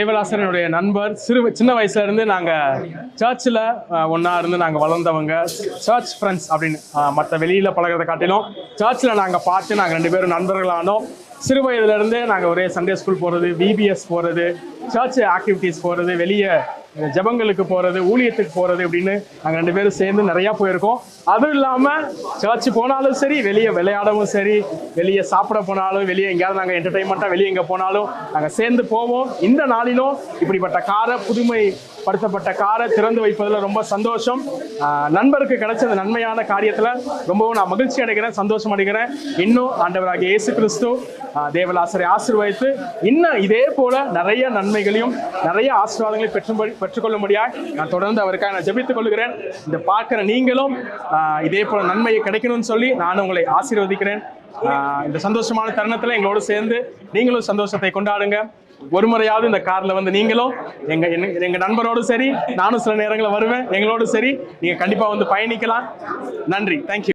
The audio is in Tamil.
தேவதாசனுடைய நண்பர். சின்ன வயசுல இருந்து நாங்கள் சர்ச்சில் ஒன்றா இருந்து நாங்கள் வளர்ந்தவங்க. சர்ச் ஃப்ரெண்ட்ஸ் அப்படின்னு மற்ற வெளியில் பழகிறத காட்டிலும் சர்ச்சில் நாங்கள் பார்த்து நாங்கள் 2 பேரும் நண்பர்களானோம். சிறு வயதுலேருந்து நாங்கள் ஒரே சண்டே ஸ்கூல் போகிறது, விபிஎஸ் போகிறது, சர்ச் ஆக்டிவிட்டீஸ் போகிறது, வெளியே ஜபங்களுக்கு போகிறது, ஊழியத்துக்கு போகிறது அப்படின்னு நாங்கள் 2 பேரும் சேர்ந்து நிறையா போயிருக்கோம். அதுவும் இல்லாமல் சர்ச்சு போனாலும் சரி, வெளியே விளையாடவும் சரி, வெளியே சாப்பிட போனாலும், வெளியே எங்கேயாவது நாங்கள் என்டர்டைன்மெண்ட்டாக வெளியே எங்கே போனாலும் நாங்கள் சேர்ந்து போவோம். இந்த நாளிலும் இப்படிப்பட்ட காரை, புதுமைப்படுத்தப்பட்ட காரை திறந்து வைப்பதில் ரொம்ப சந்தோஷம். நண்பருக்கு கிடைச்ச நன்மையான காரியத்தில் ரொம்பவும் நான் மகிழ்ச்சி அடைகிறேன், சந்தோஷம் அடைகிறேன். இன்னும் ஆண்டவராகிய இயேசு கிறிஸ்து தேவதாசரை ஆசீர்வதித்து இன்னும் இதே போல நிறைய நன்மைகளையும் நிறைய ஆசீர்வாதங்களையும் பெற்றுக்கொள்ளும்படியாக நான் தொடர்ந்து அவருக்காக நான் ஜெபித்துக் கொள்கிறேன். இந்த பார்க்குற நீங்களும் இதே போல நன்மையை கிடைக்கணும்னு சொல்லி நான் உங்களை ஆசீர்வதிக்கிறேன். இந்த சந்தோஷமான தருணத்தில் எங்களோடு சேர்ந்து நீங்களும் சந்தோஷத்தை கொண்டாடுங்க. ஒரு முறையாவது இந்த காரில் வந்து நீங்களும் எங்க நண்பரோடு சரி, நானும் சில நேரங்களில் வருவேன், எங்களோடு சரி, நீங்கள் கண்டிப்பாக வந்து பயணிக்கலாம். நன்றி, தேங்க்யூ.